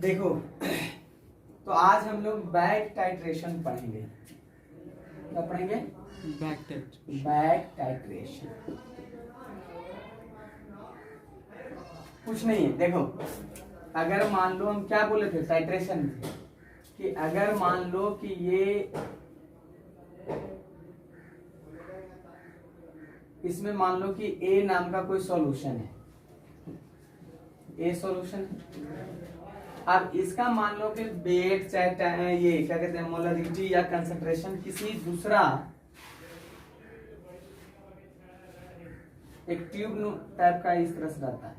देखो, तो आज हम लोग बैक टाइट्रेशन पढ़ेंगे। क्या पढ़ेंगे? Back titration. कुछ नहीं है, देखो, अगर मान लो हम क्या बोले थे टाइट्रेशन में, कि अगर मान लो कि ये इसमें मान लो कि ए नाम का कोई सॉल्यूशन है, ए सॉल्यूशन है। अब इसका मान लो कि वेट चाहे ये क्या कहते हैं मोलरिटी या कंसंट्रेशन किसी दूसरा एक ट्यूब टाइप का इस तरह से रहता है।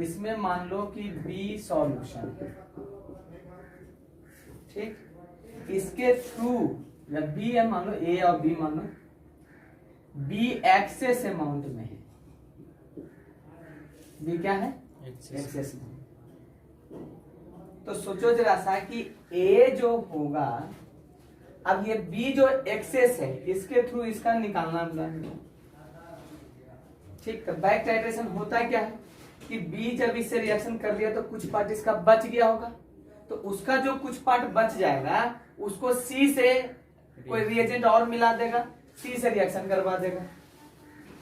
इसमें मान लो कि बी सॉल्यूशन, ठीक, इसके थ्रू या बी है, मान लो ए और बी, मान लो बी एक्सेस अमाउंट में है। बी क्या है? एक्सेस में। तो सोचो जरा सा कि ए जो होगा, अब ये बी जो एक्सेस है इसके थ्रू इसका निकालना है, ठीक। तो बैक टाइट्रेशन होता क्या है कि बी जब इससे रिएक्शन कर लिया तो कुछ पार्ट इसका बच गया होगा, तो उसका जो कुछ पार्ट बच जाएगा उसको सी से कोई रिएजेंट और मिला देगा, सी से रिएक्शन करवा देगा।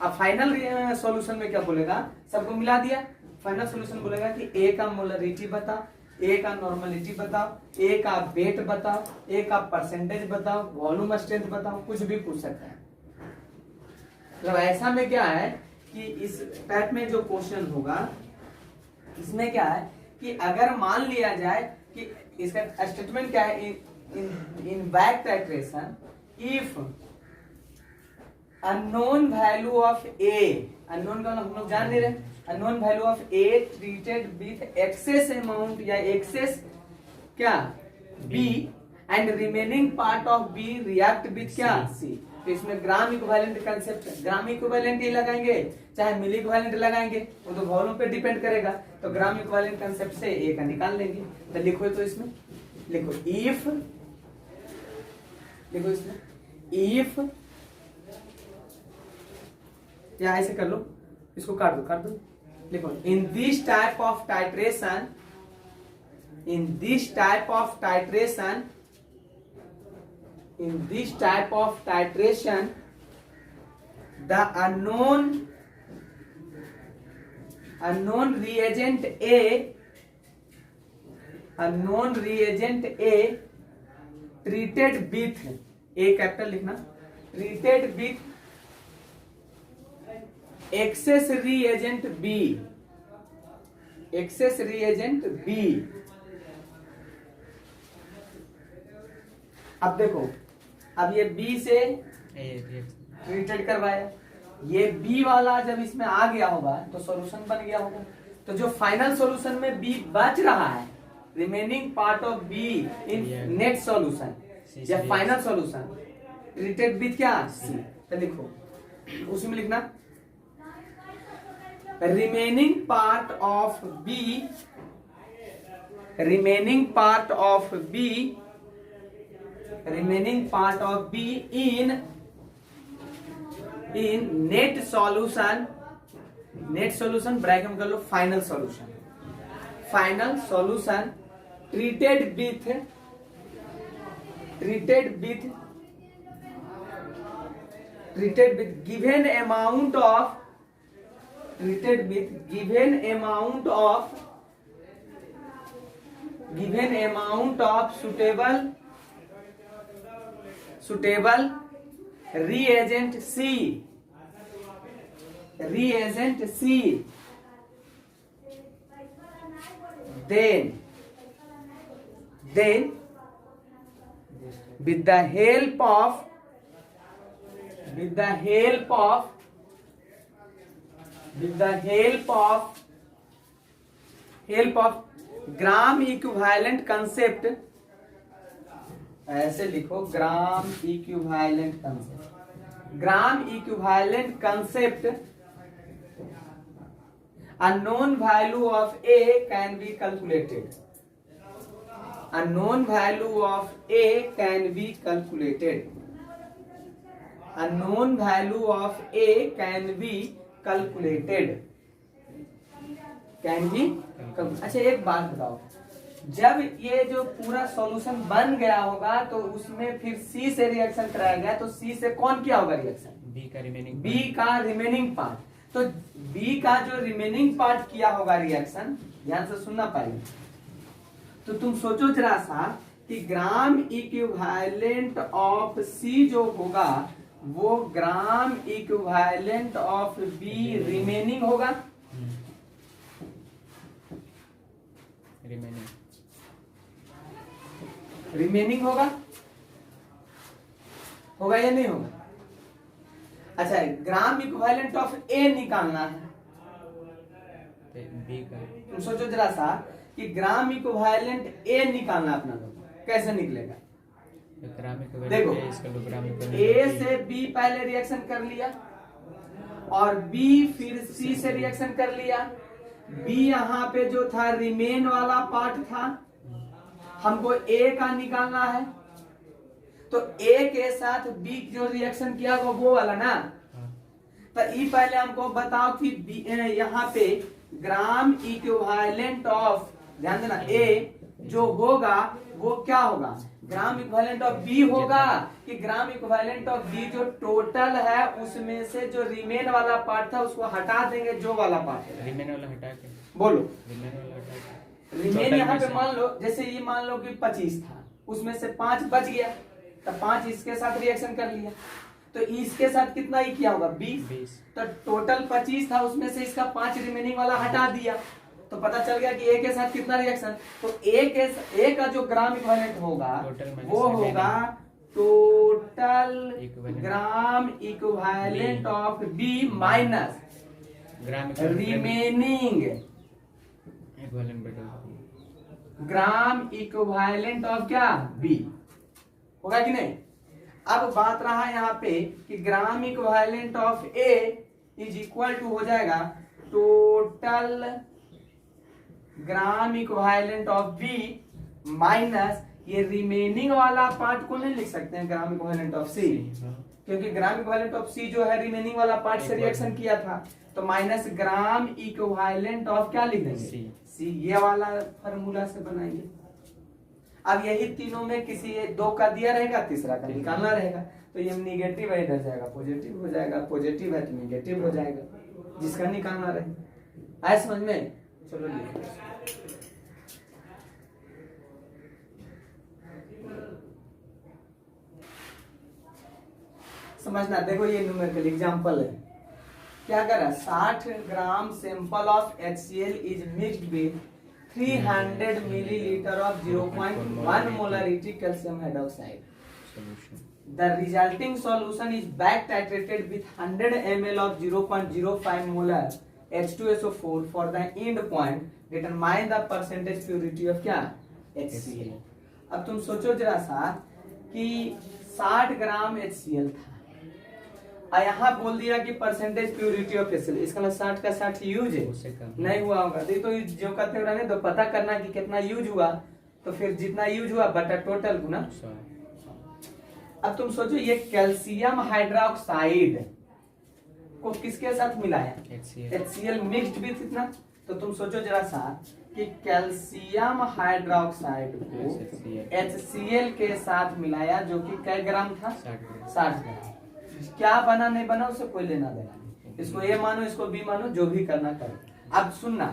अब फाइनल सॉल्यूशन में क्या बोलेगा? सबको मिला दिया, फाइनल सॉल्यूशन बोलेगा कि ए का मोलरिटी बताओ, ए का नॉर्मलिटी बताओ, ए का वेट बताओ, ए का परसेंटेज बताओ, वॉल्यूम स्ट्रेंथ बताओ, कुछ भी पूछ सकता है। तो ऐसा में क्या है कि इस टाइप में जो क्वेश्चन होगा इसमें क्या है कि अगर मान लिया जाए कि इसका स्टेटमेंट क्या है, in back titration if unknown value of A, unknown का हम लोग जान नहीं रहे, unknown value of A treated with excess amount या एक्सेस क्या B and remaining part of B react with क्या सी। तो इसमें gram equivalent concept, gram equivalent ही लगाएंगे चाहे मिली इक्विवेलेंट लगाएंगे, वो तो वॉल्यूम पे डिपेंड करेगा। तो ग्राम इक्विवेलेंट कंसेप्ट से ए का निकाल लेंगे। तो लिखो, तो इसमें लिखो इफ, लिखो इसमें इफ, या ऐसे कर लो, इसको काट दो, लिखो in this type of titration, in this type of titration, in this type of titration the unknown reagent A, unknown reagent A treated with, A capital लिखना, treated with excess reagent B, excess reagent B। अब देखो, अब ये B से treated करवाया, ये B वाला जब इसमें आ गया होगा तो सॉल्यूशन बन गया होगा। तो जो फाइनल सॉल्यूशन में बी बच रहा है, remaining part of B in net solution या फाइनल सॉल्यूशन ट्रीटेड विथ क्या सी। तो लिखो उसमें लिखना remaining part of B, remaining part of B, remaining part of B in net solution, net solution bracket में कर लो final solution, final solution treated with given amount of, treated with given amount of suitable reagent C, then with the help of gram equivalent concept, ऐसे लिखो ग्राम equivalent concept, gram equivalent concept unknown value of A can be calculated, unknown value of A can be calculated, unknown value of A can be calculated, can be. अच्छा एक बात बताओ, जब ये जो पूरा सॉल्यूशन बन गया होगा तो उसमें फिर सी से रिएक्शन कराया गया, तो सी से कौन किया होगा रिएक्शन? बी का रिमेनिंग पार्ट। तो बी का जो रिमेनिंग पार्ट किया होगा रिएक्शन, ध्यान से सुनना पड़ेगा। तो तुम सोचो जरा सा कि ग्राम इक्विवेलेंट ऑफ सी जो होगा वो ग्राम इक्विवेलेंट ऑफ बी रिमेनिंग होगा। रिमेनिंग होगा या नहीं होगा? अच्छा ग्राम इक्विवेलेंट ऑफ ए निकालना है, तुम सोचो जरा सा कि ग्राम इक्विवेलेंट ए निकालना अपना लोग, कैसे निकलेगा? देखो ए से बी पहले रिएक्शन कर लिया और बी फिर सी से रिएक्शन कर लिया। बी यहाँ पे जो था रिमेन वाला पार्ट था, हमको ए का निकालना है, तो ए के साथ बी जो रिएक्शन किया वो वाला ना। तो ई पहले हमको बताओ कि यहाँ पे ग्राम इक्विवेलेंट ऑफ, ध्यान देना, ए जो होगा वो क्या होगा? ग्राम इक्विवेलेंट ऑफ बी होगा कि ग्राम इक्विवेलेंट ऑफ बी जो टोटल है उसमें से जो रिमेन वाला पार्ट था उसको हटा देंगे, जो वाला पार्ट है रिमेन वाला हटा के बोलो। रिमेन वाला हटा के रिमेन यहाँ पे मान लो, जैसे ये मान लो कि 25 था, उसमें से 5 बच गया, तो 5 इसके साथ रिएक्शन कर लिया, तो इसके साथ कितना ही किया होगा? 20। तो टोटल 25 था, उसमें से इसका 5 रिमेनिंग वाला हटा दिया, तो पता चल गया कि ए के साथ कितना रिएक्शन। तो ए का जो ग्राम इक्विवेलेंट होगा वो होगा total gram equivalent of B minus remaining gram equivalent of क्या? बी। होगा कि नहीं? अब बात रहा यहाँ पे कि gram equivalent of A is equal to हो जाएगा total gram equivalent of B minus ये रिमेनिंग वाला पार्ट को नहीं लिख सकते हैं ग्राम इक्विवेलेंट ऑफ सी, क्योंकि ग्राम इक्विवेलेंट ऑफ सी जो है रिमेनिंग वाला पार्ट से रिएक्शन किया था, तो माइनस ग्राम इक्विवेलेंट ऑफ क्या लिख देंगे? सी। ये वाला फार्मूला से बनाएंगे। अब यही तीनों में किसी 2 का दिया रहेगा, तीसरा का निकालना रहेगा, तो ये निगेटिव है इधर जाएगा पॉजिटिव हो जाएगा, पॉजिटिव है तो निगेटिव हो जाएगा, जिसका निकालना रहेगा। आए समझ में? चलो लिखो। समझना, देखो ये न्यूमेरिकल एग्जांपल है। क्या करा? 60 ग्राम sample of HCl is mixed with 300 millilitre of 0.1 molarity calcium hydroxide. The resulting solution is back titrated with 100 ml of 0.05 molar H2SO4 for the end point. Determine the percentage purity of क्या? HCl। अब तुम सोचो जरा सा कि 60 ग्राम HCl था और यहाँ बोल दिया कि परसेंटेज प्योरिटी ऑफ HCl, इसका मतलब 60 का 60 यूज है, नहीं हुआ होगा। तो जो करते हुए तो पता करना कि कितना यूज हुआ, तो फिर जितना यूज हुआ बटा टोटल गुना। अब तुम सोचो ये कैल्शियम हाइड्रोक्साइड को किसके साथ मिलाया? HCl मिक्स्ड विथ इतना। तो तुम सोचो जरा सा कि कैल्शियम हाइड्रोक्साइड को HCl के साथ मिलाया, जो कि कै ग्राम था? 60 ग्राम। क्या बना नहीं बना उससे कोई लेना देना नहीं, इसको ए मानो इसको बी मानो, जो भी करना करो। अब सुनना,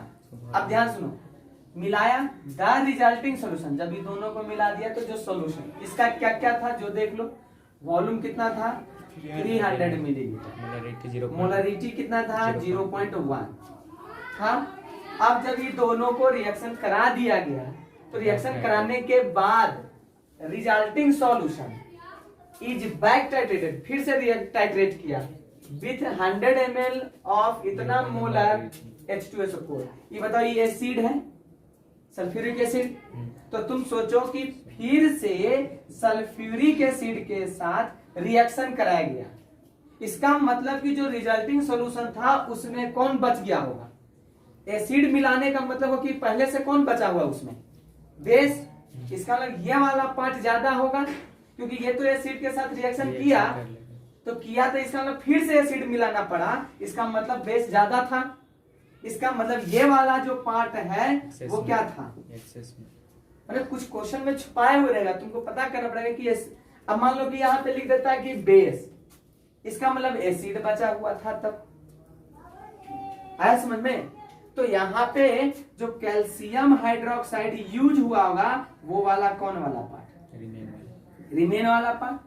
अब ध्यान सुनो, मिलाया द रिजल्टिंग सोल्यूशन, जब ये दोनों को मिला दिया तो जो सोल्यूशन इसका क्या क्या था जो देख लो। वॉल्यूम कितना था? 300 मिलीलीटर। मोलरिटी कितना था? 0.1 था। अब जब ये दोनों को रिएक्शन करा दिया गया, तो रिएक्शन कराने के बाद resulting solution is back titrated, फिर से टाइट्रेट किया विथ 100 ml ऑफ इतना मोलर H2SO4। ये बताओ ये एसिड है, सल्फ्यूरिक एसिड। तो तुम सोचो कि फिर से सल्फ्यूरिक एसिड के साथ रिएक्शन कराया गया, इसका मतलब कि जो रिजल्टिंग सॉल्यूशन था उसमें कौन बच गया होगा? एसिड मिलाने का मतलब हो कि पहले से कौन बचा हुआ उसमें? बेस। इसका मतलब ये वाला पार्ट ज्यादा होगा, क्योंकि ये तो एसिड के साथ रिएक्शन किया तो इसका मतलब फिर से एसिड मिलाना पड़ा, इसका मतलब बेस ज्यादा था। इसका मतलब ये वाला जो पार्ट है वो क्या था, एक्सेस में। मतलब कुछ क्वेश्चन में छुपाए हुए रहेगा, तुमको पता करना पड़ेगा कि अब मान लो कि यहाँ पे लिख देता है कि बेस, इसका मतलब एसिड बचा हुआ था, तब आया समझ में। तो यहाँ पे जो कैल्शियम हाइड्रोक्साइड यूज हुआ होगा वो वाला कौन वाला पार्ट, रिमेन वाला पार्ट,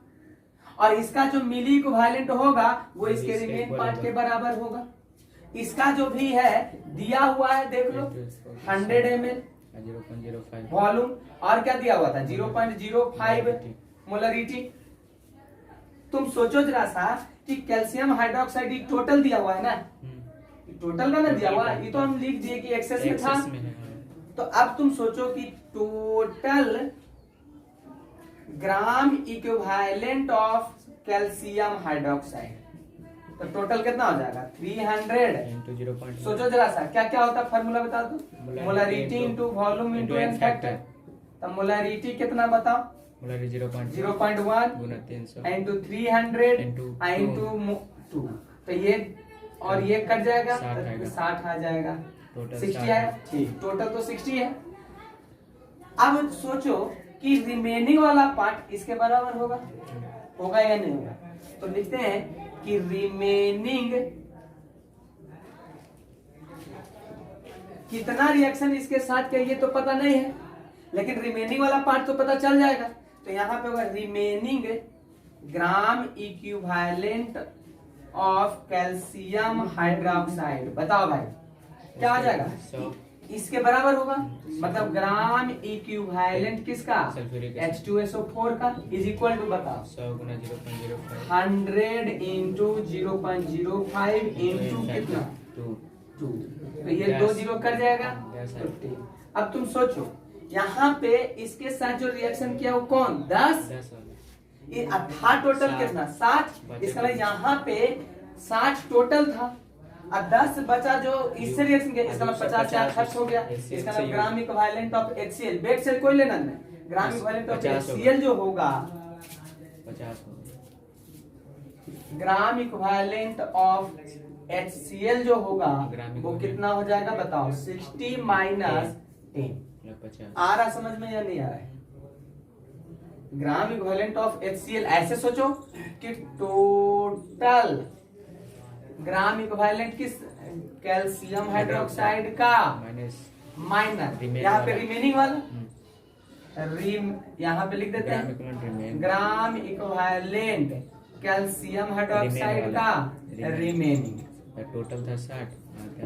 और इसका जो मिली इक्विवेलेंट होगा वो इसके रिमेन पार्ट के बराबर होगा। इसका जो भी है दिया हुआ है देख लो 100 ml 0.05 वॉल्यूम, और क्या दिया हुआ था 0.05 मोलरिटी। तुम सोचो जरा सा कि कैल्शियम हाइड्रोक्साइड टोटल दिया हुआ है ना, टोटल का ना दिया हुआ, ये तो हम लिख दिए कि एक्सेस में था। तो अब तुम सोचो कि total gram equivalent of calcium hydroxide, तो टोटल कितना हो जाएगा 300। सोचो जरा सा क्या क्या होता है, फार्मूला बता दो, molarity into volume into N factor. तो मोलरिटी कितना बताओ, 0.1 गुना 300 इंटू 300 इंटू इंटू 2, तो ये और ये कट जाएगा 60 आ जाएगा, टोटल 60 आया, ठीक, टोटल तो 60 है। अब सोचो कि रिमेनिंग वाला पार्ट इसके बराबर होगा, होगा या नहीं होगा। तो लिखते हैं कि रिमेनिंग कितना रिएक्शन इसके साथ क्या, ये तो पता नहीं है, लेकिन रिमेनिंग वाला पार्ट तो पता चल जाएगा। तो यहाँ पे होगा remaining gram equivalent of calcium hydroxide, बताओ भाई क्या आ जाएगा, 100 इसके बराबर होगा, मतलब ग्राम इक्विवेलेंट किसका, सल्फ्यूरिक H2SO4 का, इज इक्वल टू बताओ 100 गुना 0.05 100 इंटू 0.05 इंटू कितना 2। 2, तो ये 2 0 कर जाएगा 50। अब तुम सोचो यहाँ पे इसके साथ जो रिएक्शन किया वो कौन 10, ये था टोटल कितना 60, इसका मतलब यहाँ पे 60 टोटल था, अब 10 बचा जो इससे रिएक्शन किया, इसका मतलब 50 से खर्च हो गया, इसका मतलब ग्राम इक्विवेलेंट ऑफ HCl, बेट सेल कोई लेना नहीं, ग्राम इक्विवेलेंट ऑफ HCl जो होगा 50 ग्राम इक्विवेलेंट ऑफ HCl जो होगा वो कितना हो जाएगा बताओ 60 माइनस 10। 50 आ रहा समझ में या नहीं आ रहा है, ग्राम इक्विवेलेंट ऑफ HCl ऐसे सोचो कि टोटल ग्राम इक्विवेलेंट किस कैल्शियम हाइड्रोक्साइड का माइनस यहाँ पे रिमेनिंग वाला यहाँ पे लिख देते हैं ग्राम इक्विवेलेंट कैल्शियम हाइड्रोक्साइड का रिमेनिंग, टोटल था 60,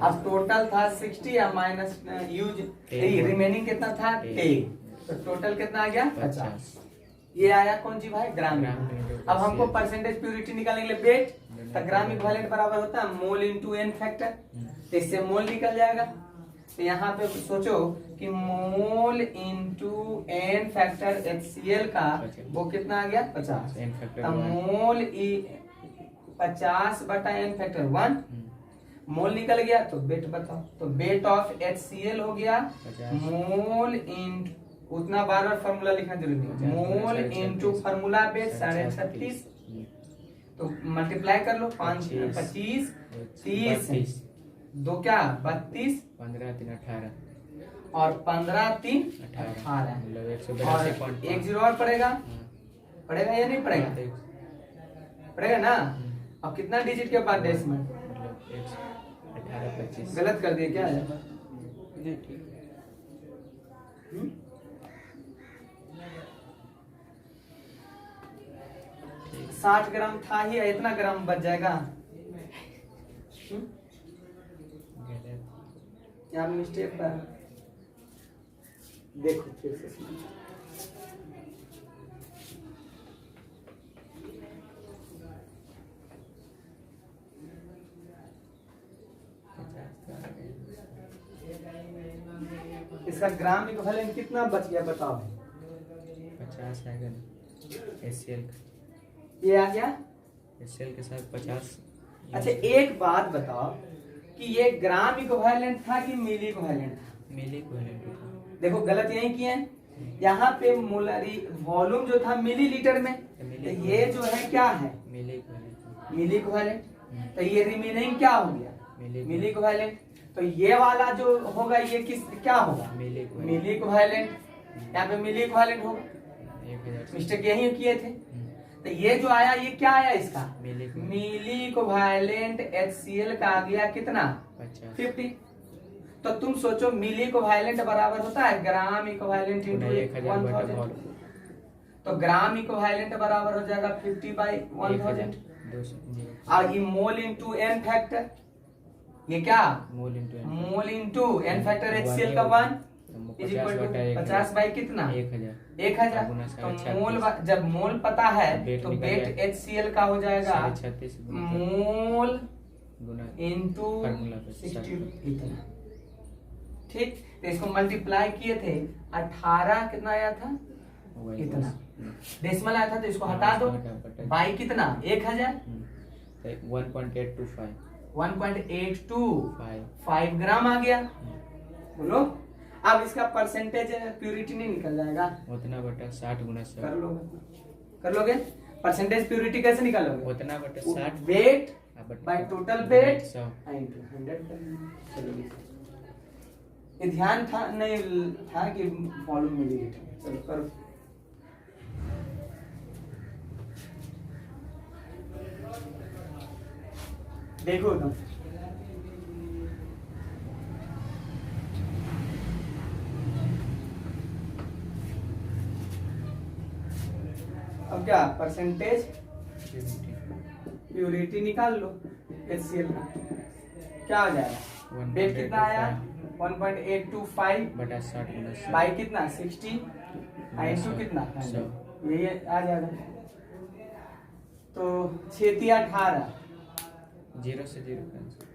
अब टोटल था 60 या माइनस यूज रिमेनिंग कितना था 10, तो टोटल कितना आ गया 50। ये आया कौन सी भाई ग्राम। अब हमको परसेंटेज प्यूरिटी निकालने के लिए बेट, तो ग्राम इक्विवेलेंट बराबर होता है मोल इंटू एन फैक्टर, तो इससे मोल निकल जाएगा। तो यहाँ पे सोचो कि mole into N factor HCl का वो कितना आ गया 50, तो मोल 50 बटा एन फैक्टर 1, मोल निकल गया, तो बेट बताओ, तो बेट ऑफ HCl हो गया मोल इंटू, उतना बार बार फॉर्मूला लिखना जरूरी नहीं, मोल इंटू फॉर्मूला बेट 36, तो मल्टीप्लाई कर लो 5 25 30 2 क्या 32, 15 3 18 और 15 3 18, मतलब और 182.5 एक जीरो और पड़ेगा, पड़ेगा या नहीं पड़ेगा, पड़ेगा ना। अब कितना डिजिट के बाद डेसिमल, मतलब 18 25 गलत कर दिए क्या है, 60 ग्राम था ही, इतना ग्राम बच जाएगा, यहाँ मिस्टेक पर देखो फिर से इसका ग्राम इक्विवेलेंट कितना बच गया बताओ, 50 आएगा ना HCl का, ये आ गया HCl के साथ 50। अच्छा एक बात बताओ कि ये ग्राम इक्विवेलेंट था कि मिली इक्विवेलेंट था, मिली इक्विवेलेंट देखो गलत यही किए हैं, यहाँ पे मोलरी वॉल्यूम जो था मिलीलीटर में, तो ये जो है क्या है मिली इक्विवेलेंट, मिली इक्विवेलेंट, तो ये रिमेनिंग क्या हो गया मिली इक्विवेलेंट। तो ये वाला जो होगा ये किस क्या होगा, मिली को मिली इक्विवेलेंट, यहाँ पे मिली इक्विवेलेंट होगा, 1000 मिस्टेक यही किए थे। तो ये जो आया ये क्या आया इसका, मिली मिली इक्विवेलेंट HCl का आ गया कितना 50। तो तुम सोचो मिली इक्विवेलेंट बराबर होता है ग्राम इक्विवेलेंट इंटू 1000, तो ग्राम इक्विवेलेंट बराबर हो जाएगा 50/1000। और ये मोल इंटू एन फैक्टर, ये क्या mole into mole into N factor HCl का 1 इज इक्वल टू 50 बाई कितना 1000। तो मोल जब मोल पता है तो वेट HCl का हो जाएगा 36 मोल गुना इंटू फार्मूला पे 60 इतना। ठीक, तो इसको मल्टीप्लाई किए थे 18 कितना आया था इतना, डेसिमल आया था तो इसको हटा दो बाई कितना 1000 1.825 ग्राम आ गया। बोलो अब इसका परसेंटेज प्यूरिटी नहीं निकल जाएगा, उतना बटा 60 गुना 100 कर लोगे परसेंटेज प्यूरिटी कैसे निकालोगे, उतना बटा 60 weight by total weight 100 into 100। चलो ये ध्यान था नहीं था कि वॉल्यूम मिलीलीटर। चलो करो, देखो तुम अब क्या परसेंटेज प्यूरिटी निकाल लो HCl का, क्या हो जाएगा वेट कितना आया 1.825 बटा 60 गुना 100 बाई कितना 60 इंटू कितना 100, यही आ जाएगा। तो 6×18 0 से 0 कैंसिल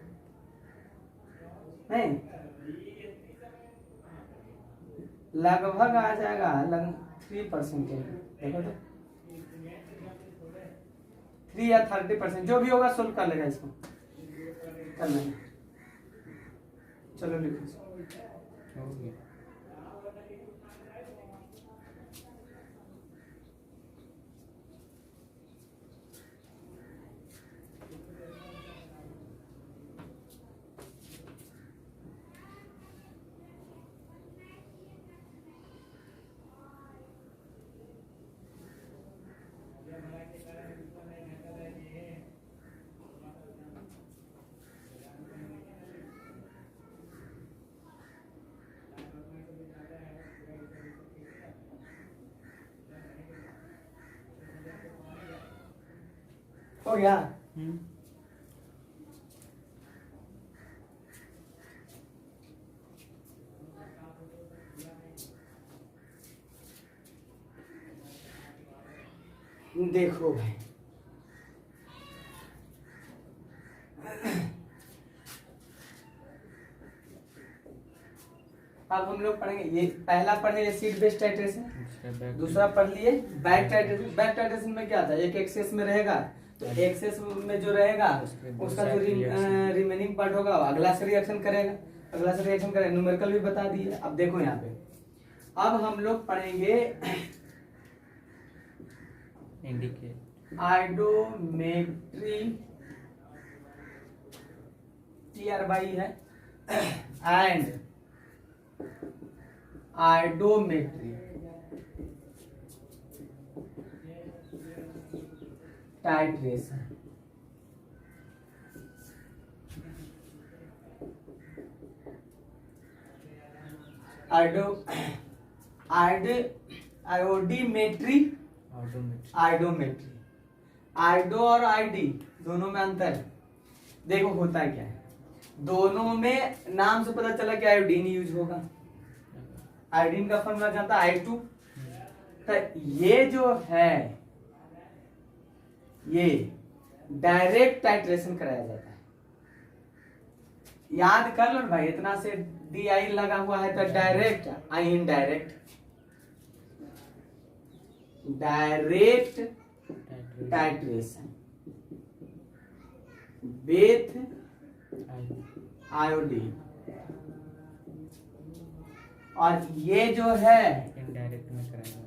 नहीं लगभग आ जाएगा 3%। देखो तो 3 या 30% जो भी होगा सोल्व कर लेगा इसको, कर लेंगे। चलो लिखो हो गया। हो गया। देखो भाई अब हम लोग पढ़ेंगे, ये पहला पढ़े एसिड बेस टाइट्रेशन, दूसरा पढ़ लिए बैक टाइट्रेशन। बैक टाइट्रेशन में क्या था, एक एक्सेस में रहेगा तो एक्सेस में जो रहेगा उसका जो रिमेनिंग पार्ट होगा अगला से रिएक्शन करेगा, अगला से रिएक्शन करेगा। न्यूमेरिकल भी बता दिए। अब देखो यहाँ पे अब हम लोग पढ़ेंगे इंडिकेट आइडोमेट्री, TR/E है, एंड आइडोमेट्री टाइट्रेशन। आयोडीमेट्री, आइडोमेट्री, आइडो और आईडी दोनों में अंतर है। देखो होता क्या है, दोनों में नाम से पता चला कि आयोडीन यूज होगा। आयोडीन का फॉर्मूला जानता है I2। तो ये जो है ये डायरेक्ट टाइट्रेशन कराया जाता है। याद कर लो भाई, इतना से DI लगा हुआ है तो direct, I indirect. Direct titration with iodine, और ये जो है इनडायरेक्ट में कराएगा,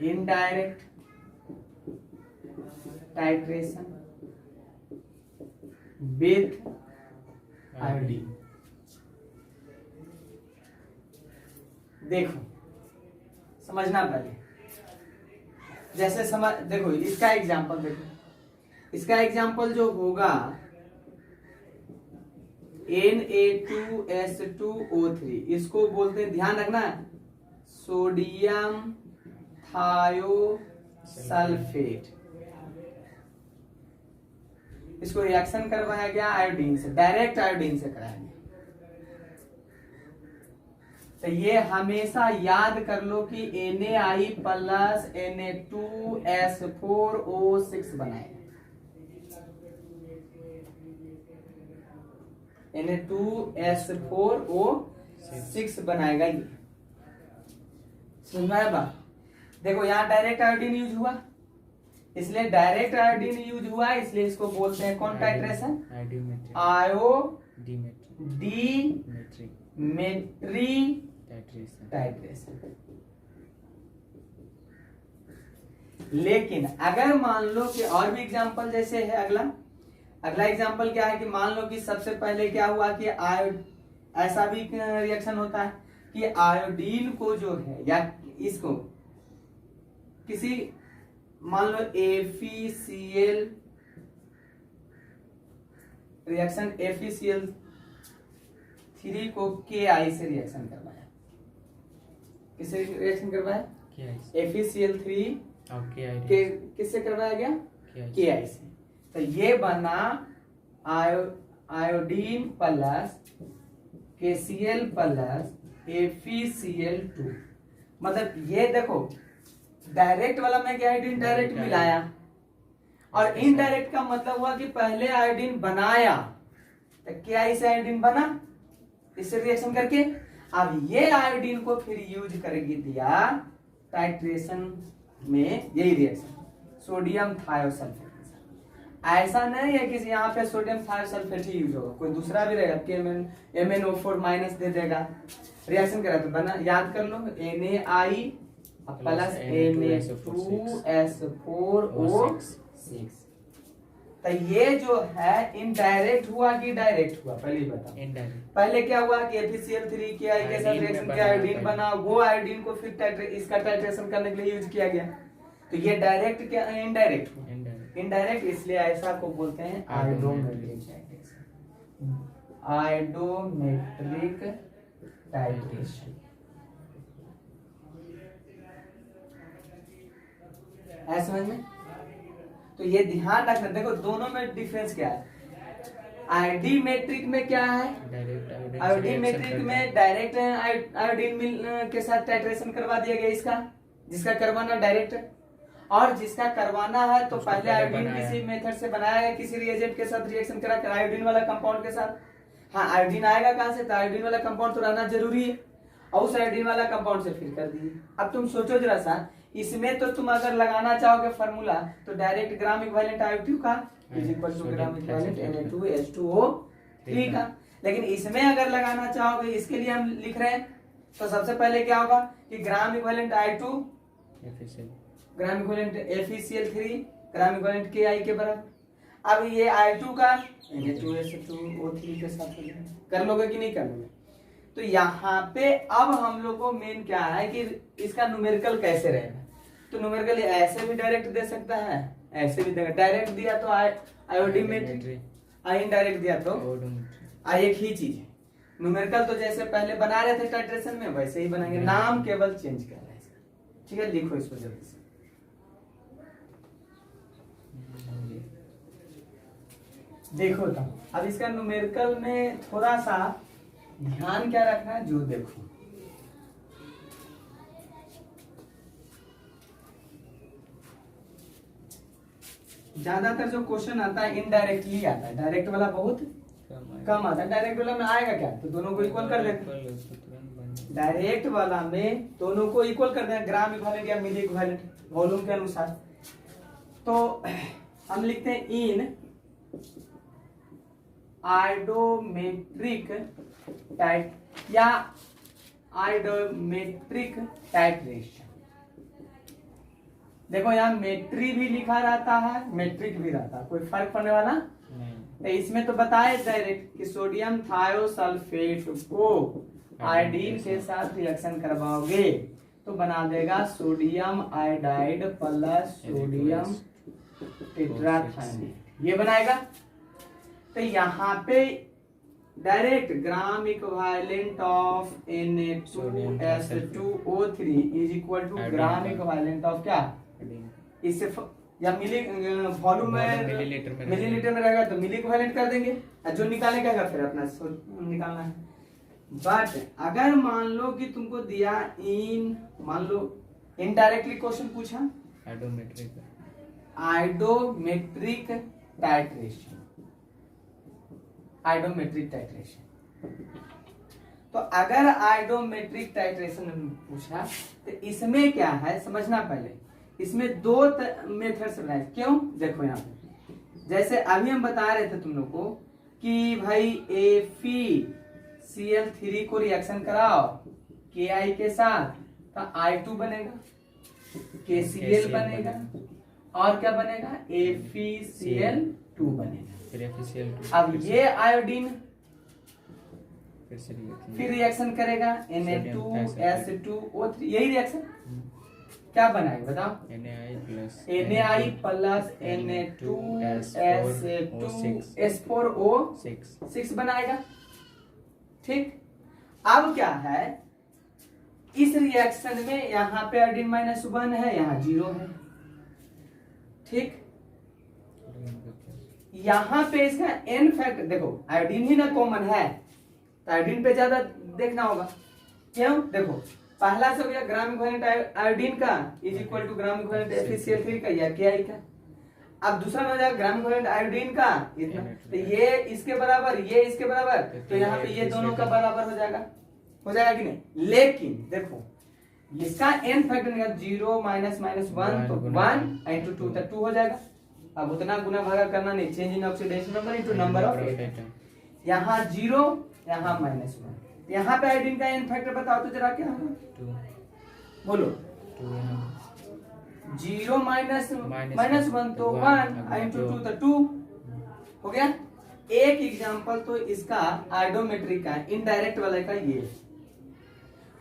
इनडायरेक्ट टाइट्रेशन विथ आयोडीन। देखो समझना पहले, जैसे समझ देखो इसका एग्जांपल देखो, इसका एग्जांपल जो होगा Na2S2O3, इसको बोलते हैं, ध्यान रखना, सोडियम थायोसल्फेट। इसको रिएक्शन करवाया गया आयोडीन से, डायरेक्ट आयोडीन से कराया गया। तो ये हमेशा याद कर लो कि Na प्लस Na2S4O6 बनाएगा, Na2S4O6 बनाएगा ये। सुनना है बात? देखो यहाँ डायरेक्ट आयोडीन यूज हुआ, इसलिए डायरेक्ट आयोडीन यूज हुआ, इसलिए इसको बोलते हैं कौन टाइट्रेशन? Iodimetry titration. लेकिन अगर मान लो कि और भी एग्जांपल जैसे है, अगला एग्जांपल क्या है कि मान लो कि सबसे पहले क्या हुआ कि ऐसा भी रिएक्शन होता है कि आयोडीन को जो है या इसको किसी मान लो FeCl रिएक्शन FeCl3 को Ki से रिएक्शन करवाया, किससे रिएक्शन करवाया? FeCl3 के किससे करवाया गया? Ki से। तो ये बना iodine plus KCl plus FeCl2। मतलब ये देखो डायरेक्ट वाला में क्या आयोडीन डायरेक्ट मिलाया, और इनडायरेक्ट का मतलब हुआ कि पहले आयोडीन बनाया तो क्या इसे आयोडीन बना इससे रिएक्शन करके, अब ये आयोडीन को फिर यूज करके दिया टाइट्रेशन में, यही रिएक्शन सोडियम थायोसल्फेट। ऐसा नहीं है कि यहाँ पे सोडियम थायोसल्फेट ही यूज होगा, कोई दूसरा भी रहेगा कि MnO4 माइनस दे देगा, रिएक्शन करा तो बना, याद कर लो Na प्लस Na2S4O6। तो ये जो है इनडायरेक्ट हुआ कि डायरेक्ट हुआ, पहले बताओ। पहले क्या हुआ कि FeCl3 के साथ रिएक्शन किया, आयोडीन बना, वो आयोडीन को फिर इसका टाइट्रेशन करने के लिए यूज किया गया। तो ये डायरेक्ट क्या इनडायरेक्ट हुआ? इनडायरेक्ट, इसलिए ऐसा को बोलते हैं आयोडोमेट्रिक टाइट्रेशन। है समझ में? तो ये ध्यान रखना, देखो दोनों में डिफरेंस क्या है। आयोडीमेट्रिक में क्या है? आयोडीमेट्रिक में डायरेक्ट आयोडीन के साथ टाइट्रेशन करवा दिया गया, इसका जिसका करवाना डायरेक्ट, और जिसका करवाना है तो पहले आयोडीन किसी मेथड से बनाया गया, किसी रिएजेंट के साथ रिएक्शन करा कर आयोडीन वाला कंपाउंड के साथ। हाँ, आयोडीन आएगा कहां से? तो आयोडीन वाला कंपाउंड तो रहना जरूरी है, और उस आयोडीन वाला कंपाउंड से फिर कर दिए। अब तुम सोचो जरा सा, इसमें तो तुम अगर लगाना चाहोगे फार्मूला तो डायरेक्ट ग्राम इक्विवेलेंट आयोडीन का is equal to gram equivalent Na2S2O3 का, लेकिन इसमें अगर लगाना चाहोगे, इसके लिए हम लिख रहे हैं, तो सबसे पहले क्या होगा कि ग्राम इक्विवेलेंट I2 ग्राम equivalent FeCl3 gram equivalent Ki के बराबर। अब ये I2 का Na2S2O3 के साथ कर लोगे कि नहीं कर लोगे? तो यहाँ पे अब हम लोग को मेन क्या है कि इसका न्यूमेरिकल कैसे रहेगा। तो न्यूमेरिकल ऐसे भी डायरेक्ट दे सकता है, ऐसे भी देगा। डायरेक्ट दिया तो आयोडीमेट्रिक, इनडायरेक्ट दिया तो एक ही चीज है। न्यूमेरिकल तो जैसे पहले बना रहे थे टाइट्रेशन में वैसे ही बनाएंगे, नाम केवल चेंज कर रहे हैं। ठीक है, लिखो इसको जल्दी से। देखो तो अब इसका न्यूमेरिकल में थोड़ा सा ध्यान क्या रखना है, जो देखो ज्यादातर जो क्वेश्चन आता है इनडायरेक्टली आता है, डायरेक्ट वाला बहुत कम आता है। डायरेक्ट वाला में आएगा क्या? तो दोनों को इक्वल कर देते। डायरेक्ट वाला में दोनों को इक्वल कर देना, ग्राम इक्विवेलेंट या मिली इक्विवेलेंट वॉल्यूम के अनुसार। तो हम लिखते हैं इन आयोडोमेट्रिक टाइट या आयोडोमेट्रिक टाइट्रेशन। देखो यहाँ मेट्री भी लिखा रहता है, मेट्रिक भी रहता है, कोई फर्क पड़ने वाला नहीं। तो इसमें तो बताए डायरेक्ट कि सोडियम थायोसल्फेट को आयोडीन के साथ रिएक्शन करवाओगे तो बना देगा sodium iodide plus sodium tetrathionate, ये बनाएगा। तो यहाँ पे direct gram equivalent of Na2S2O3 is equal to gram equivalent of क्या, इससे या मिली वॉल्यूम में मिलीलीटर में रहेगा तो मिली इक्विवेलेंट कर देंगे, जो निकालने का है फिर अपना निकालना है। बट अगर मान लो कि तुमको दिया मान लो इनडायरेक्टली क्वेश्चन पूछा आइडोमेट्रिक टाइट्रेशन, तो अगर आइडोमेट्रिक टाइट्रेशन पूछा तो इसमें क्या है समझना, पहले इसमें दो मेथड से बनाए। क्यों, देखो यहाँ पे जैसे अभी हम बता रहे थे तुम लोग को कि भाई FeCl3 को रिएक्शन कराओ Ki के साथ तो I2 बनेगा, KCl बनेगा और क्या बनेगा FeCl2 बनेगा। अब ये आयोडीन फिर रिएक्शन करेगा Na2S2O3, यही रिएक्शन क्या बनाएगा बताओ, Na प्लस Na2S2S4O6 बनाएगा। ठीक, अब क्या है इस रिएक्शन में यहाँ पे आयोडीन -1 है, यहाँ 0 है। ठीक, यहाँ पे इसका एन फैक्टर देखो, आयोडीन ही ना कॉमन है तो आयोडीन पे ज्यादा देखना होगा। क्यों, देखो पहला से हो गया ग्राम इक्विवेलेंट आयोडीन का is equal to gram equivalent FeCl3 का या Ki का। अब दूसरा में हो जाएगा ग्राम इक्विवेलेंट आयोडीन का इतना, तो ये इसके बराबर ये इसके बराबर, तो यहाँ पे ये दोनों का बराबर हो जाएगा कि नहीं। लेकिन देखो इसका एन फैक्टर निकाल 0 -1 तो 1 इंटू 2 तो 2 हो जाएगा। अब उतना गुना भागा करना नहीं, change in oxidation number into number of atom, यहाँ 0 यहाँ -1, यहाँ पे आयोडीन का एन फैक्टर बताओ तो जरा क्या होगा, बोलो 0 -1 तो 1 इंटू 2 तो 2 हो गया। एक एग्जांपल तो इसका आयोडोमेट्रिक का इनडायरेक्ट वाले का ये।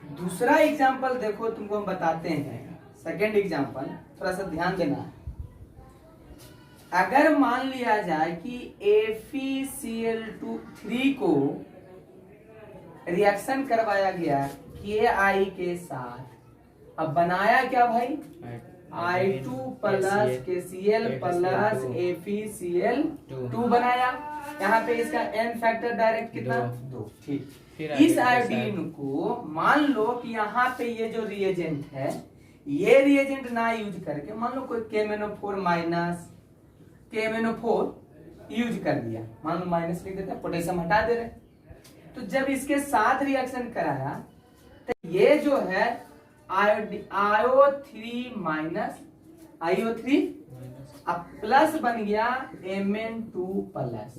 दूसरा एग्जांपल देखो तुमको हम बताते हैं, सेकंड एग्जांपल थोड़ा सा ध्यान देना। अगर मान लिया जाए कि FeCl3 को रिएक्शन करवाया गया Ki के साथ, अब बनाया क्या भाई I2 plus KCl plus FeCl2 बनाया। यहाँ पे इसका एन फैक्टर डायरेक्ट कितना 2। ठीक, इस आयोडीन को मान लो कि यहाँ पे ये जो रिएजेंट है ये रिएजेंट ना यूज करके मान लो कोई KMnO4 माइनस KMnO4 यूज कर दिया, मान लो माइनस लिख देते हैं, पोटेशियम हटा दे रहे, तो जब इसके साथ रिएक्शन कराया तो ये जो है IO3 अब प्लस बन गया Mn2 प्लस।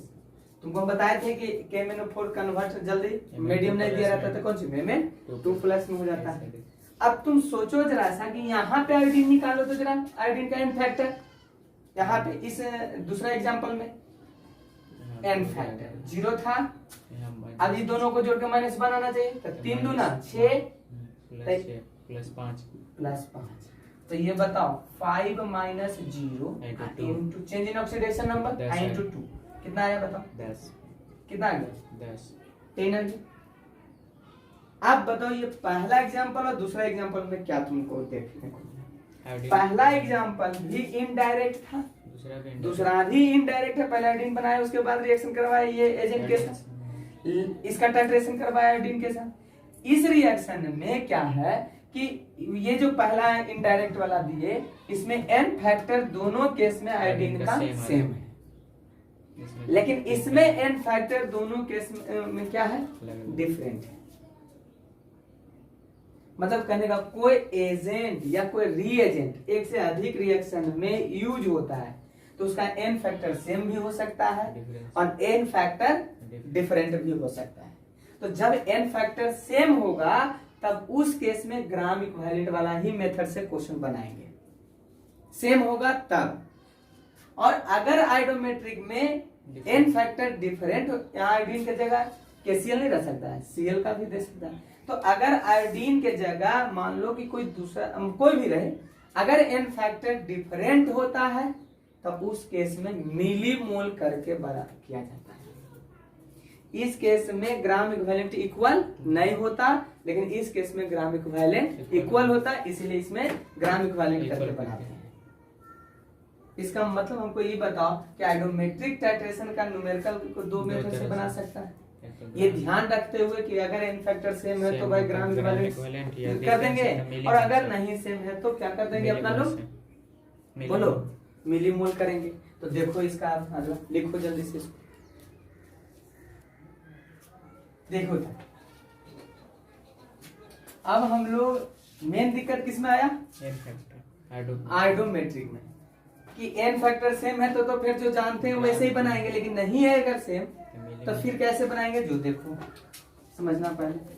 तुमको हम बताए थे कि KMnO4 कन्वर्ट जल्दी मीडियम नहीं दिया रहता तो कौन सी Mn2 प्लस में हो जाता है। अब तुम सोचो जरा सा कि यहाँ पे आयोडीन निकालो तो जरा आयोडीन का एन फैक्टर, यहाँ पे इस दूसरा एग्जांपल में एन फैक्टर 0 था, अब ये दोनों को जोड़ के -1 आना चाहिए, तो 3 दूना 6 प्लस 5, तो ये बताओ 5 - 0 into change in oxidation number into 2 कितना आया बताओ 10, कितना आ गया 10 10 आ गया। अब बताओ ये पहला एग्जांपल और दूसरा एग्जांपल में क्या तुमको देखने को मिला। पहला एग्जांपल भी इनडायरेक्ट था, दूसरा भी इनडायरेक्ट है, पहले आयोडीन बनाया उसके बाद रिएक्शन करवाया ये एजेंट के साथ, इसका टाइट्रेशन करवाया आयोडीन के साथ। इस रिएक्शन में क्या है कि ये जो पहला इनडायरेक्ट वाला दिए इसमें एन फैक्टर दोनों केस में आयोडीन का सेम है, लेकिन इसमें एन फैक्टर दोनों केस में क्या है डिफरेंट है। मतलब कहने का कोई एजेंट या कोई रीएजेंट एक से अधिक रिएक्शन में यूज होता है तो उसका एन फैक्टर सेम भी हो सकता है और एन फैक्टर डिफरेंट भी हो सकता है। तो जब एन फैक्टर सेम होगा तब उस केस में ग्राम इक्विवेलेंट वाला ही मेथड से क्वेश्चन बनाएंगे, सेम होगा तब। और अगर आयोडोमेट्रिक में एन फैक्टर डिफरेंट, यहाँ आयोडीन की जगह KCl नहीं रह सकता है, Cl का भी दे सकता है। तो अगर आयोडीन के जगह मान लो कि कोई दूसरा कोई भी रहे, अगर एन फैक्टर डिफरेंट होता है तो उस केस में मिलीमोल करके बड़ा किया जाता है। इस केस में ग्राम इक्विवेलेंट इक्वल नहीं होता, लेकिन इस केस में ग्राम इक्विवेलेंट इक्वल होता है, इसलिए इसमें ग्राम इक्विवेलेंट करके बनाते हैं। इसका मतलब हमको ये बताओ कि आइडोमेट्रिक टाइट्रेशन का न्यूमेरिकल को दो मेथड से बना सकता है। ये ध्यान रखते हुए कि अगर एन फैक्टर सेम है तो भाई ग्राम इक्विवेलेंट कर देंगे, और अगर नहीं सेम है तो क्या कर देंगे अपना लोग, बोलो मिलीमोल करेंगे। तो देखो इसका अगला लिखो जल्दी से इसको, देखो तो अब हम लोग मेन दिक्कत किस में आया, एन फैक्टर आइडोमेट्रिक में, कि एन फैक्टर सेम है तो फिर जो जानते हैं वैसे ही बनाएंगे, लेकिन नहीं है अगर सेम तो फिर कैसे बनाएंगे, जो देखो समझना पहले।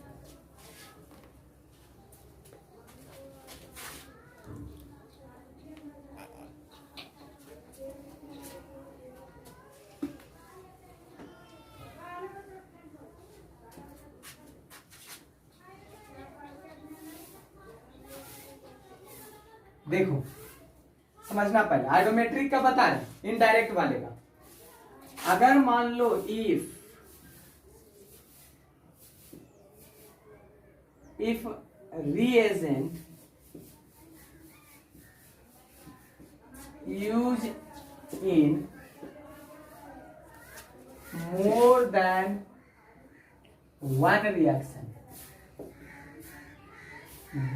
देखो समझना पहले, आइडोमेट्रिक का बता रहे, इनडायरेक्ट वाले का। अगर मान लो if reagent used in more than one reaction,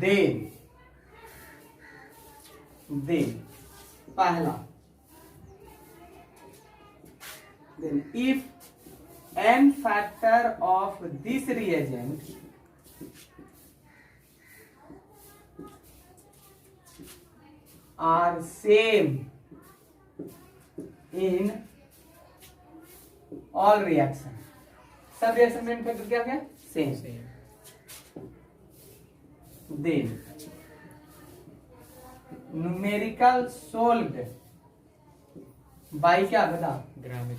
then पहला, then if n factor of this reagent are same in all reaction, सब रिएक्शन में n फैक्टर क्या गया, same, then numerical solved by क्या बता, ग्राम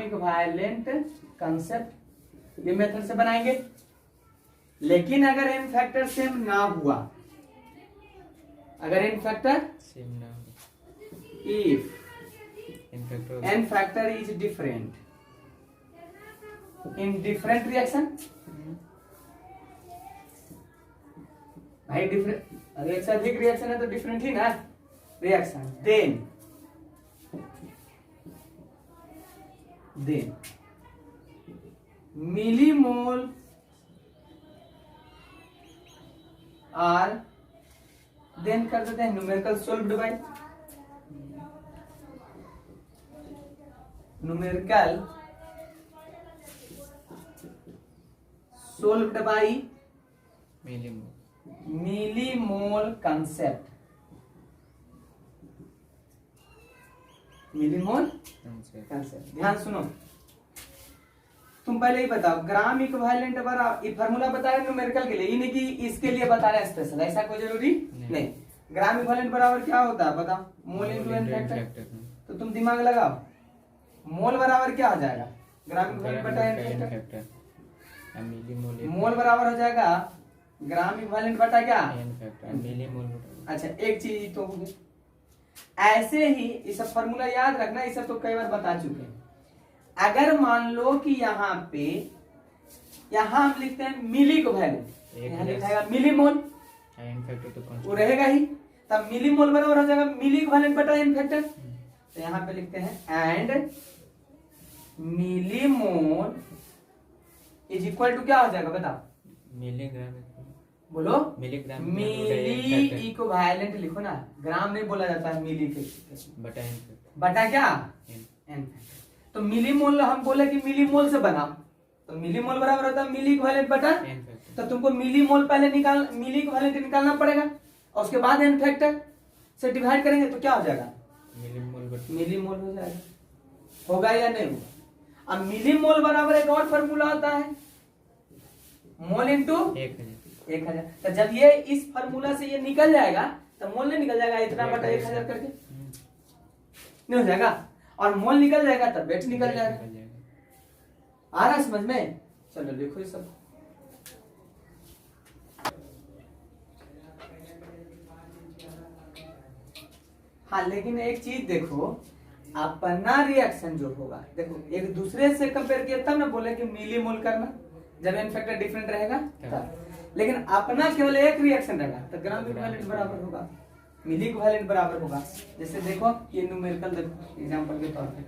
इक्विवेलेंट कंसेप्ट, ये method से बनाएंगे। लेकिन अगर एन फैक्टर सेम ना हुआ, अगर एन फैक्टर सेम ना हो, if N factor is different in different reaction, भाई डिफरेंट रिएक्शन, अधिक रिएक्शन है तो डिफरेंट ही ना reaction, then millimole are, then कर देते हैं numerical solved by, numerical solved by millimole concept, millimole concept. ध्यान सुनो, तुम पहले ही बताओ ग्राम इक्विवेलेंट बराबर, ये फार्मूला बता रहे न्यूमेरिकल के लिए, ये नहीं कि इसके लिए बता रहे हैं स्पेशल, ऐसा कोई जरूरी नहीं। ग्राम इक्विवेलेंट बराबर क्या होता है बताओ, मोल इनटू एन फैक्टर। तो तुम दिमाग लगाओ, मोल बराबर क्या हो जाएगा, ग्राम इक्विवेलेंट बटा एन फैक्टर, मोल बराबर हो जाएगा ग्राम इक्विवेलेंट बटा क्या, एन फैक्टर, मिलीमोल। अच्छा एक चीज तो होगी, ऐसे ही ये सब फॉर्मूला याद रखना, ये सब तो कई बार बता चुके हैं। अगर मान लो कि यहाँ पे, यहाँ हम लिखते हैं मिली इक्विवेलेंट, यहाँ लिखा है मिलीमोल, एन फैक्टर तो वो रहेगा ही, तब मिलीमोल बराबर हो जाएगा मिली इक्विवेलेंट बटा एन फैक्टर। तो यहाँ पे लिखते हैं and millimole is equal to क्या हो जाएगा बताओ, मिलीग्राम, बोलो मिलीग्राम, मिली इक्विवेलेंट लिखो ना, ग्राम नहीं बोला जाता है, मिली के बटा एन, बटा क्या एन। तो मिलीमोल हम बोले कि मिलीमोल से बना, तो मिलीमोल बराबर होता है मिली इक्विवेलेंट बटा एन। तो तुमको मिलीमोल पहले निकाल, मिली इक्विवेलेंट निकालना पड़ेगा, और उसके बाद एन फैक्टर से डिवाइड करेंगे तो क्या हो जाएगा, मिलीमोल हो जाएगा। होगा या नहीं होगा। अब मिलीमोल बराबर एक और फॉर्मूला होता है, मोल इंटू 1000। तो जब ये इस फॉर्मूला से ये निकल जाएगा तो मोल नहीं निकल जाएगा, इतना बटा 1000 करके नहीं हो जाएगा। और मोल निकल जाएगा तब वेट निकल वेट जाएगा। निकल जाएगा। आ रहा है समझ में? चलो देखो ये सब। हाँ लेकिन एक चीज देखो, अपना रिएक्शन जो होगा, देखो एक दूसरे से कंपेयर किया तब ना बोले कि मिली मोल करना, जब एन फैक्टर डिफरेंट रहेगा तब। लेकिन अपना केवल एक रिएक्शन रहेगा तो ग्राम इक्विवेलेंट बराबर होगा, मिली इक्विवेलेंट बराबर होगा। जैसे देखो ये न्यूमेरिकल देखो एग्जांपल के तौर पे,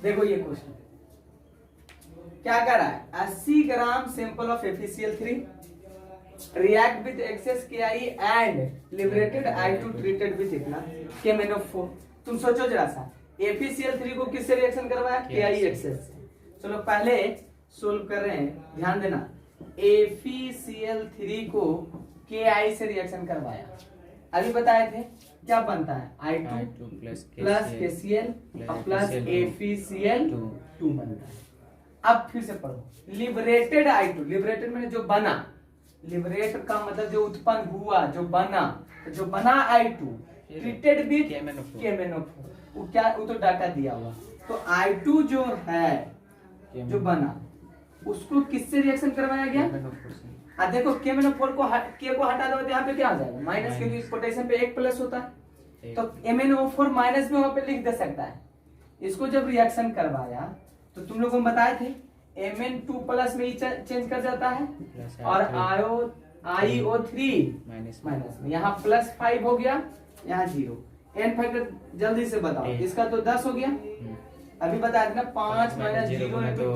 देखो ये क्वेश्चन क्या कर रहा है, 80 gram sample of FeCl3 react with excess KI and liberated I2 treated with इतना KMnO4। तुम सोचो जरा सा, FeCl3 को किससे रिएक्शन करवाया? KI एक्सेस से। चलो पहले सोल्व कर रहे हैं, ध्यान देना। FeCl3 को KI से रिएक्शन करवाया, अभी बताए थे क्या बनता है, I2 plus KCl plus FeCl2 बनता है। अब फिर से पढ़ो, लिबरेटेड I2, लिबरेटेड मैंने जो बना, लिबरेट का मतलब जो उत्पन्न हुआ, जो बना, तो जो बना I2 ट्रीटेड विद KMnO4, वो क्या, वो तो डाटा दिया हुआ। तो I2 जो है जो बना उसको किससे रिएक्शन करवाया गया? देखो KMnO4 को K को हटा दो तो यहाँ पे क्या आ जाएगा, माइनस, क्योंकि पोटेशियम पे एक प्लस होता है तो MnO4 माइनस में वहां पे लिख दे सकता है। इसको जब रिएक्शन करवाया तो तुम लोगों को बताए थे Mn2 प्लस में चेंज कर जाता है और IO3 माइनस में, यहाँ प्लस 5 हो गया, यहाँ 0। एन फैक्टर जल्दी से बताओ, इसका तो 10 हो गया, अभी बताया था ना 5 माइनस 0 इंटू 2,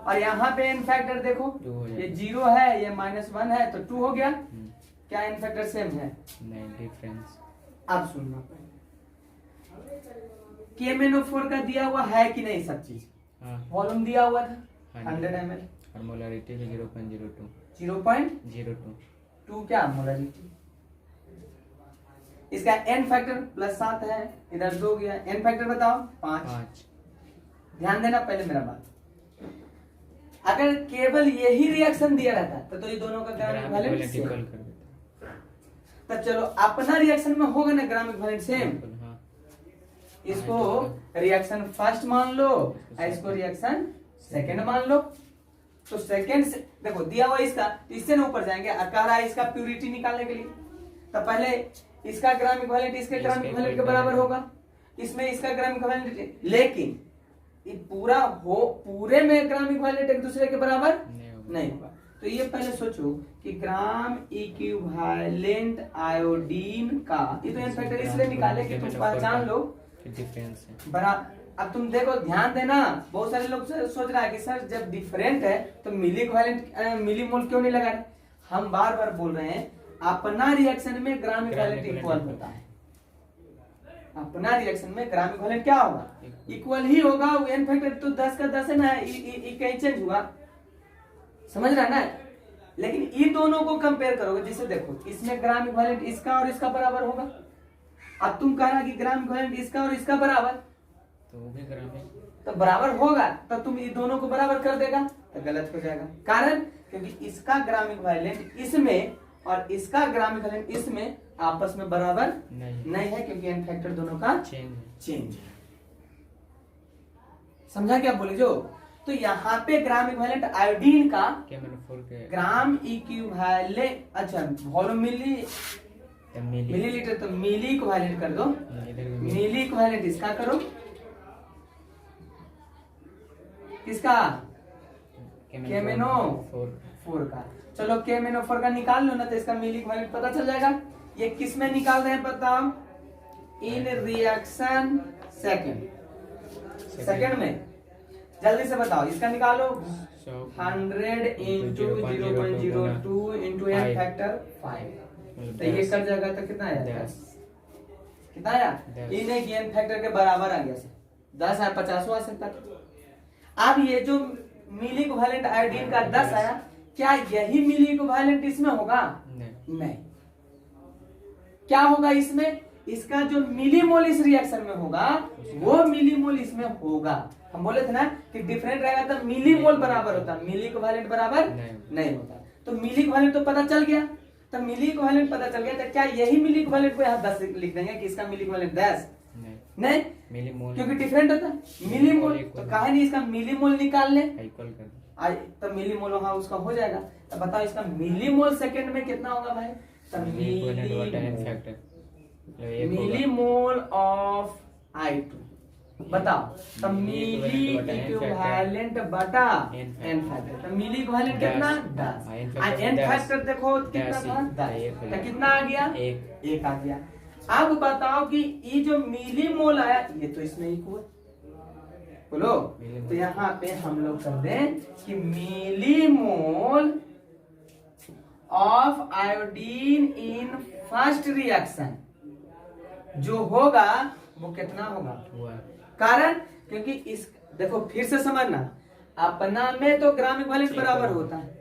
और यहाँ पे एन फैक्टर देखो ये 0 है, ये -1 है तो 2 हो गया। क्या एन फैक्टर सेम है? नहीं, डिफरेंस। अब सुनना, KMnO4 का दिया हुआ है कि नहीं सब चीज, वॉल्यूम दिया हुआ था 100 ml और मोलरिटी है 0.02 2 क्या मोलरिटी। इसका एन फैक्टर प्लस 7 है, इधर 2 गया, एन फैक्टर बताओ 5। ध्यान देना पहले मेरा बात, अगर केवल यही रिएक्शन दिया रहता तो ये दोनों का ग्राम इक्विवेलेंट सेम कर देता। तो चलो अपना रिएक्शन में होगा ना ग्राम इक्विवेलेंट सेम, इसको रिएक्शन फर्स्ट मान लो, इसको रिएक्शन सेकंड मान लो। तो सेकंड से देखो दिया हुआ इसका, इससे ना ऊपर जाएंगे, कह रहा है इसका प्यूरिटी निकालने के लिए, तो पहले इसका ग्राम इक्विवेलेंट इसके ग्राम इक्विवेलेंट के बराबर होगा, इसमें इसका ग्राम इक्विवेलेंट, लेकिन ये पूरे में ग्राम इक्विवेलेंट एक दूसरे के बराबर नहीं होगा। तो ये पहले सोचो कि ग्राम इक्विवेलेंट आयोडीन का, ये तो एन फैक्टर इसलिए निकाले कि तुम पहचान लो डिफरेंस है बड़ा। अब तुम देखो ध्यान देना, बहुत सारे लोग सोच रहा है कि सर जब डिफरेंट है तो मिली इक्विवेलेंट मिली मोल क्यों नहीं लगा रहे। हम बार बार बोल रहे हैं अपना रिएक्शन में ग्राम इक्विवेलेंट इक्वल होता है, अपना रिएक्शन में ग्राम इक्विवेलेंट क्या होगा, इक्वल ही होगा। एन फैक्टर तो 10 का 10 है ना, कहीं चेंज हुआ, समझ रहा है ना। लेकिन इन दोनों को कंपेयर करोगे, जैसे देखो इसमें ग्राम इक्विवेलेंट इसका और इसका बराबर होगा, अब तुम कह रहा कि ग्राम इक्विवेलेंट इसका और इसका बराबर, तो वो भी ग्राम है, तो बराबर होगा तो तुम इन दोनों को बराबर कर देगा तो गलत हो जाएगा। कारण क्योंकि इसका ग्राम इक्विवेलेंट इसमें और इसका ग्राम इक्विवेलेंट इसमें आपस में बराबर नहीं है, क्योंकि एन फैक्टर दोनों का चेंज है। समझा क्या बोले जो। तो यहाँ पे ग्राम इक्विवेलेंट आयोडीन का ग्राम इक्विवेलेंट, अच्छा वॉल्यूम मिलीलीटर, तो मिली इक्विवेलेंट कर दो, मिली इक्विवेलेंट इसका करो, किसका, KMnO4 का। चलो KMnO4 का निकाल लो ना, तो इसका मिली इक्विवेलेंट पता चल जाएगा। ये किस में निकाल रहे हैं बताओ, इन रिएक्शन सेकंड में, जल्दी से बताओ इसका निकालो। 100 इंटू 0.02 इंटू एन फैक्टर 5, तो ये कर जाएगा तो कितना आया, 10। कितना आया, इन्हें एन फैक्टर के बराबर आ गया, 10 आया, 50 आ सकता था। अब ये जो मिली इक्विवेलेंट आयोडीन का 10 आया, क्या यही मिली इक्विवेलेंट इसमें होगा? नहीं। क्या होगा इसमें, इसका जो मिलीमोल इस रिएक्शन में होगा वो मिलीमोल इसमें होगा। हम बोले थे ना कि डिफरेंट रहेगा तो मिलीमोल बराबर होता, मिली इक्विवेलेंट बराबर नहीं होता। तो मिली इक्विवेलेंट तो पता चल गया। तो मिली इक्विवेलेंट पता चल गया तो क्या यही मिली इक्विवेलेंट को यहाँ 10 लिख देंगे कि इसका मिली इक्विवेलेंट 10? नहीं, मिली मोल क्योंकि डिफरेंट होता है मिली मोल, तो काहे नहीं इसका मिली मोल निकाल ले, इक्वल कर दो। तो मिली मोल वहां उसका हो जाएगा। तो बताओ इसका मिली मोल सेकंड में कितना होगा भाई? तो मिली मोल ऑफ I2 बताओ। तो मिली इक्विवेलेंट बटा n फैक्टर, तो मिली इक्विवेलेंट कितना? 10। n फैक्टर देखो कितना था? 10। तो कितना आ गया? 1 आ गया। अब बताओ कि ये जो मिली मोल आया ये तो इसमें इक्वल, बोलो। तो यहाँ पे हम लोग कर दें कि milli mole of iodine in first reaction जो होगा वो कितना होगा? कारण क्योंकि इस देखो फिर से समझना, अपना में तो ग्राम इक्विवेलेंट बराबर होता है,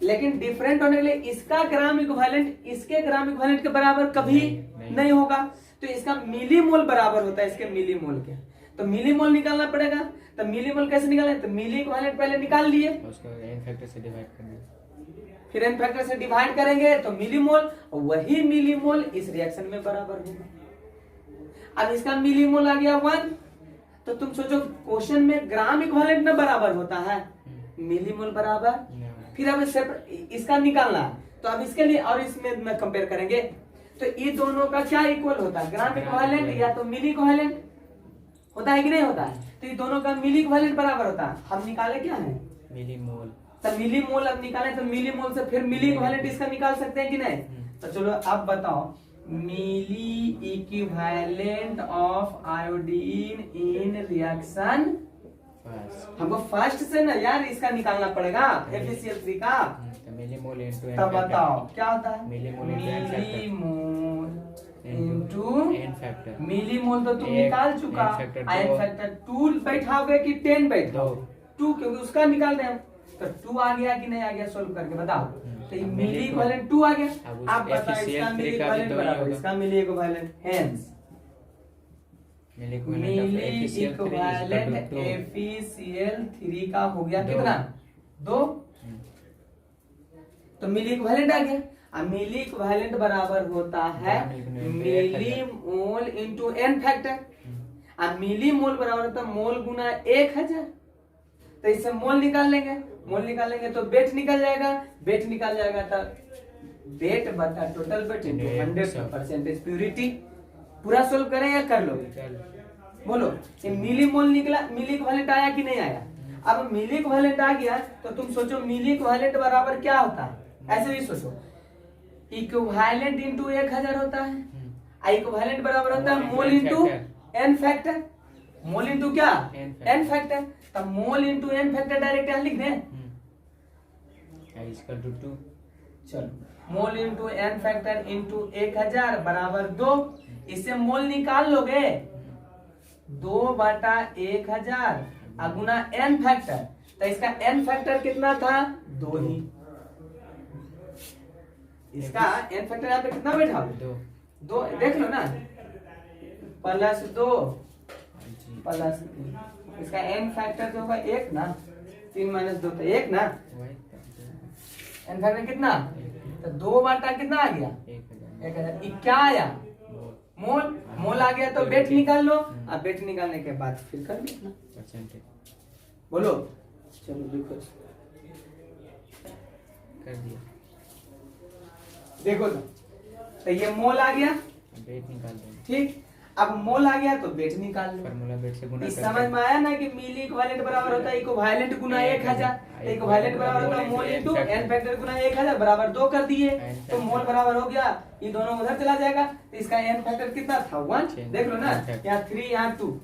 लेकिन डिफरेंट होने के लिए इसका ग्राम इक्विवेलेंट इसके ग्राम इक्विवेलेंट के बराबर कभी नहीं होगा। तो इसका मिली मोल बराबर होता है इसके मिली मोल के, तो मिली मोल निकालना पड़ेगा। तो मिली मोल कैसे निकालें? तो मिली इक्विवेलेंट पहले निकाल लिए, उसको n फैक्टर से डिवाइड कर दिया, फिर n फैक्टर से डिवाइड करेंगे तो मिली मोल, वही मिली मोल इस रिएक्शन में बराबर होगा। अब इसका मिली मोल आ गया 1, तो तुम सोचो क्वेश्चन में ग्राम इक्विवेलेंट में बराबर होता है, मिली मोल बराबर। फिर अब इसका निकालना है, तो अब इसके लिए और इसमें कंपेयर करेंगे तो ये दोनों का क्या इक्वल होता है? ग्राम इक्विवेलेंट या तो मिली इक्विवेलेंट होता है कि नहीं होता है? तो ये दोनों का मिली इक्विवेलेंट बराबर होता है। हम निकाले क्या है? मिली मोल। तो मिली मोल अब निकाले तो मिली मोल से फिर मिली इक्विवेलेंट इसका निकाल सकते हैं कि नहीं? तो चलो अब बताओ milli equivalent of iodine in reaction, हमको फर्स्ट से ना यार इसका निकालना पड़ेगा FeCl3 का। मिली मोल इनटू n तब बताओ क्या होता है? मिली मोल इनटू n फैक्टर। मिली मोल तो तुम निकाल चुका, n फैक्टर 2 बैठाओगे कि 10 बैठाओगे? 2, क्योंकि उसका निकाल रहे हम। तो 2 आ गया कि नहीं आ गया सोल्व करके बताओ। तो ये मिली इक्विवेलेंट 2 आ गया। अब बताओ इसका मिली इक्विवेलेंट बराबर इसका मिली इक्विवेलेंट, हेंस मिली इक्विवेलेंट FeCl3 का हो गया कितना? 2। तो मिली इक्विवेलेंट आ गया। अब मिली इक्विवेलेंट बराबर होता है मिली मोल इंटू n फैक्टर। अब मिली मोल बराबर होता है मोल गुना 1000। तो इससे मोल निकाल लेंगे, मोल निकालेंगे तो वेट निकल जाएगा, वेट निकल जाएगा तो वेट बटा टोटल वेट इंटू 100% प्यूरिटी। पूरा सोल्व करें या कर लोगे? बोलो। ये मिली मोल निकला, मिली इक्विवेलेंट आया कि नहीं आया? अब मिली इक्विवेलेंट आ गया तो तुम सोचो मिली इक्विवेलेंट बराबर क्या होता है? ऐसे भी सोचो, इक्विवेलेंट इंटू 1000 होता है, इक्विवेलेंट बराबर होता है mole into n factor. Mole into क्या? n factor. तो mole into n factor direct यहां लिख दें। चलो mole into n factor into 1000 बराबर 2। इससे मोल निकाल लोगे 2/1000 गुना n फैक्टर। तो इसका n फैक्टर कितना था? 2 ही। इसका n फैक्टर यहाँ पे कितना बैठा? 2 देख लो ना, +2 +3। इसका n फैक्टर जो होगा 1 ना, 3 - 2 तो 1 ना। n फैक्टर कितना? तो 2 कितना आ गया? 1000। ये क्या आया? मोल। मोल आ गया तो वेट निकाल लो। अब वेट निकालने के बाद फिर कर लो परसेंटेज। बोलो। चलो देखो कर दिया, देखो तो ये मोल आ गया, वेट निकाल दो। ठीक, अब मोल आ गया तो वेट निकाल लो। फार्मूला वेट से गुना कर समझ में आया ना कि मिली इक्विवेलेंट बराबर होता है इक्विवेलेंट गुना 1000। इक्विवेलेंट बराबर होता है मोल इंटू n फैक्टर गुना 1000 बराबर 2 कर दिए तो मोल बराबर हो गया। ये दोनों उधर चला जाएगा तो इसका n फैक्टर कितना था? 1। देख लो ना, यहाँ 3 यहाँ 2।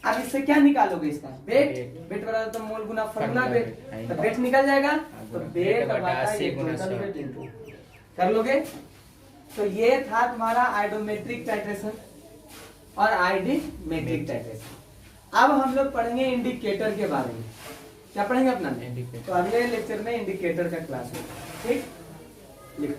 अब इससे क्या निकालोगे? इसका वेट। वेट बराबर तो मोल गुना फार्मूला वेट, तो वेट निकल जाएगा तो वेट बटा ये टोटल वेट इंटू कर लोगे। तो ये था तुम्हारा आइडोमेट्रिक टाइट्रेशन और आइडिमेट्रिक टाइट्रेशन। अब हम लोग पढ़ेंगे इंडिकेटर के बारे में। क्या पढ़ेंगे अपना? तो अगले लेक्चर में इंडिकेटर का क्लास होगा। ठीक, लिखो।